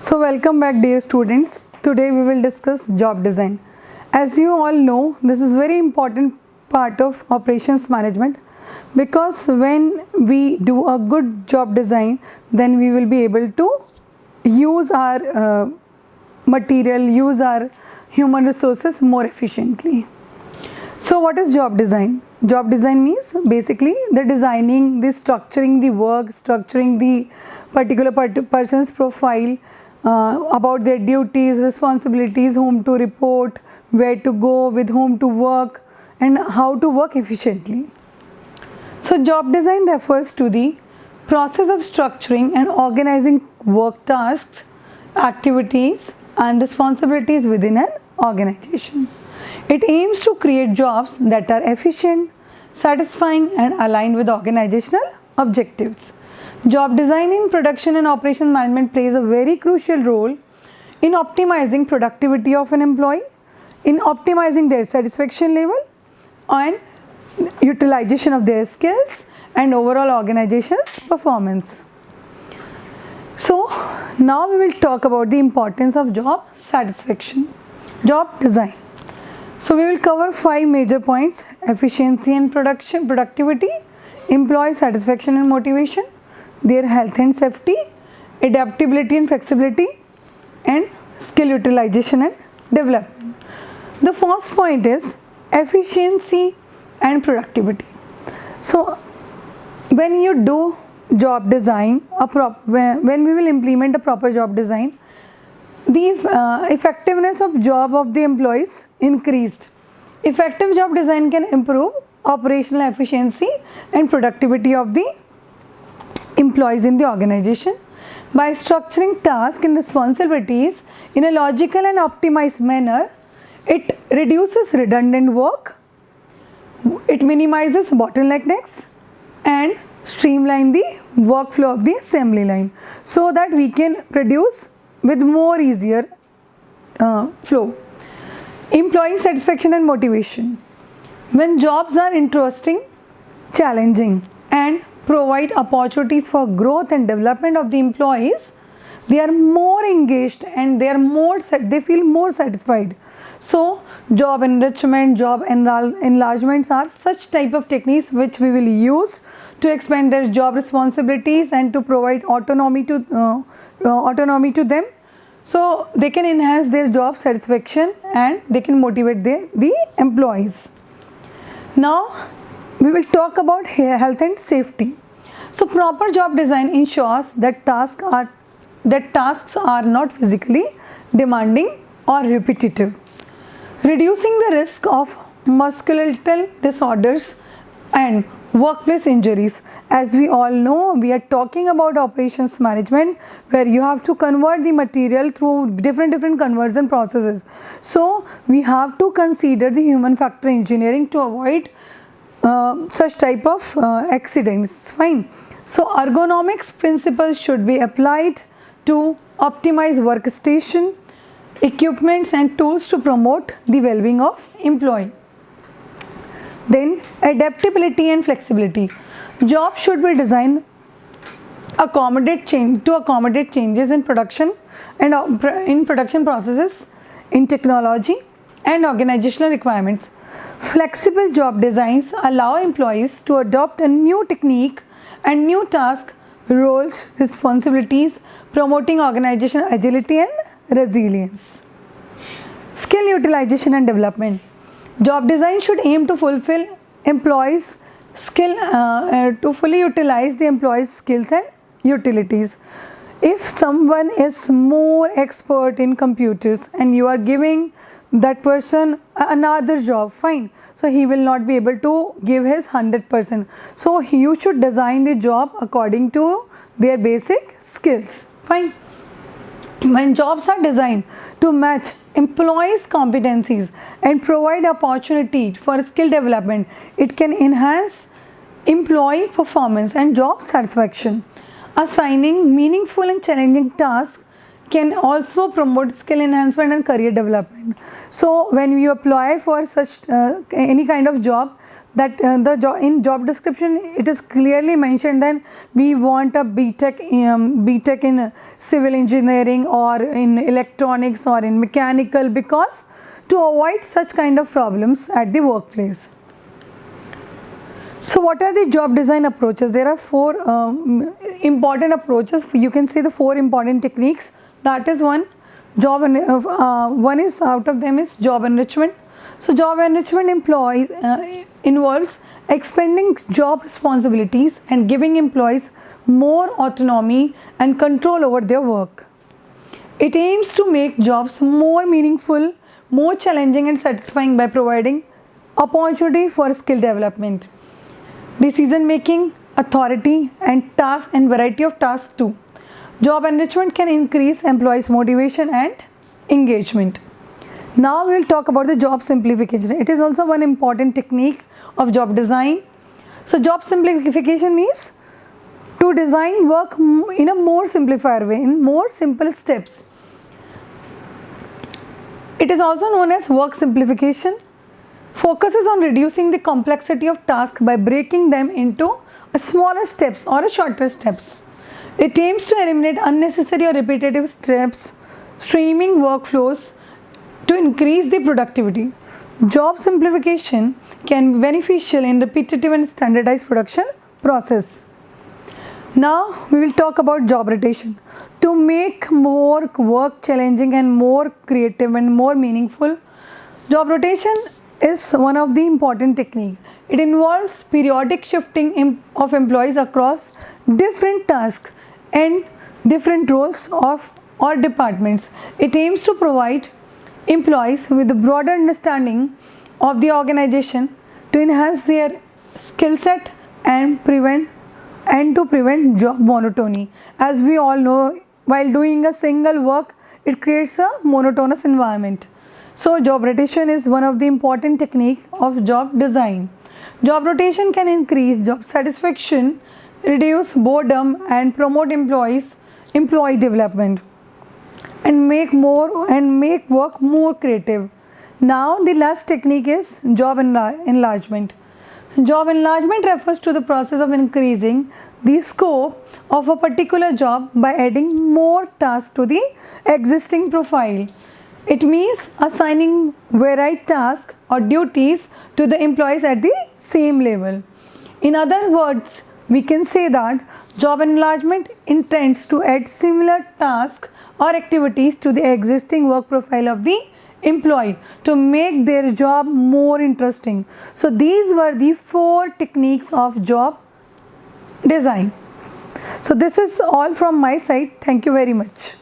So welcome back dear students. Today we will discuss job design. As you all know, this is very important part of operations management because when we do a good job design, then we will be able to use our material, use our human resources more efficiently. So what is job design? Job design means basically the designing, the structuring the work, structuring the particular person's profile, about their duties, responsibilities, whom to report, where to go, with whom to work, and how to work efficiently. So job design refers to the process of structuring and organizing work tasks, activities and responsibilities within an organization. It aims to create jobs that are efficient, satisfying and aligned with organizational objectives. Job design in production and operation management plays a very crucial role in optimizing productivity of an employee, in optimizing their satisfaction level and utilization of their skills and overall organization's performance. So now we will talk about the importance of job satisfaction, job design. So we will cover 5 major points: efficiency and productivity, employee satisfaction and motivation, their health and safety, adaptability and flexibility, and skill utilization and development. The first point is efficiency and productivity. So when you do job design, when we will implement a proper job design, the effectiveness of job of the employees increased. Effective job design can improve operational efficiency and productivity of the employees in the organization by structuring tasks and responsibilities in a logical and optimized manner. It reduces redundant work, it minimizes bottlenecks and streamline the workflow of the assembly line so that we can produce with more easier flow. Employee satisfaction and motivation. When jobs are interesting, challenging and provide opportunities for growth and development of the employees, they are more engaged and they feel more satisfied. So job enrichment, job enlargements are such type of techniques which we will use to expand their job responsibilities and to provide autonomy to them, so they can enhance their job satisfaction and they can motivate the employees. Now we will talk about health and safety. So proper job design ensures that tasks are not physically demanding or repetitive, reducing the risk of musculoskeletal disorders and workplace injuries. As we all know, we are talking about operations management where you have to convert the material through different conversion processes. So we have to consider the human factor engineering to avoid such type of accidents. Fine. So ergonomics principles should be applied to optimize workstation, equipments and tools to promote the well-being of employee. Then adaptability and flexibility. Job should be designed to accommodate changes in production and in production processes, in technology and organizational requirements. Flexible job designs allow employees to adopt a new technique and new task, roles, responsibilities, promoting organizational agility and resilience. Skill utilization and development. Job design should aim to fully utilize the employee's skills and utilities. If someone is more expert in computers and you are giving that person another job, fine, so he will not be able to give his 100%. So you should design the job according to their basic skills. Fine. When jobs are designed to match employees' competencies and provide opportunity for skill development, it can enhance employee performance and job satisfaction. Assigning meaningful and challenging tasks can also promote skill enhancement and career development. So when you apply for such any kind of job, that in job description it is clearly mentioned that we want a BTech in civil engineering or in electronics or in mechanical, because to avoid such kind of problems at the workplace. So what are the job design approaches? There are four important approaches. You can see the four important techniques. That is one is out of them is job enrichment. So job enrichment involves expanding job responsibilities and giving employees more autonomy and control over their work. It aims to make jobs more meaningful, more challenging and satisfying by providing opportunity for skill development, decision making, authority and tasks and variety of tasks too. Job enrichment can increase employees' motivation and engagement. Now we will talk about the job simplification. It is also one important technique of job design. So job simplification means to design work in a more simplified way, in more simple steps. It is also known as work simplification. Focuses on reducing the complexity of tasks by breaking them into smaller steps or shorter steps. It aims to eliminate unnecessary or repetitive steps, streaming workflows to increase the productivity. Job simplification can be beneficial in repetitive and standardized production process. Now we will talk about job rotation. To make more work challenging and more creative and more meaningful, job rotation is one of the important techniques. It involves periodic shifting of employees across different tasks and different roles or departments. It aims to provide employees with a broader understanding of the organization to enhance their skill set and to prevent job monotony. As we all know, while doing a single work, it creates a monotonous environment. So job rotation is one of the important techniques of job design. Job rotation can increase job satisfaction, reduce boredom and promote employee development and make work more creative. Now the last technique is job enlargement. Job enlargement refers to the process of increasing the scope of a particular job by adding more tasks to the existing profile. It means assigning varied tasks or duties to the employees at the same level. In other words, we can say that job enlargement intends to add similar tasks or activities to the existing work profile of the employee to make their job more interesting. So these were the four techniques of job design. So this is all from my side. Thank you very much.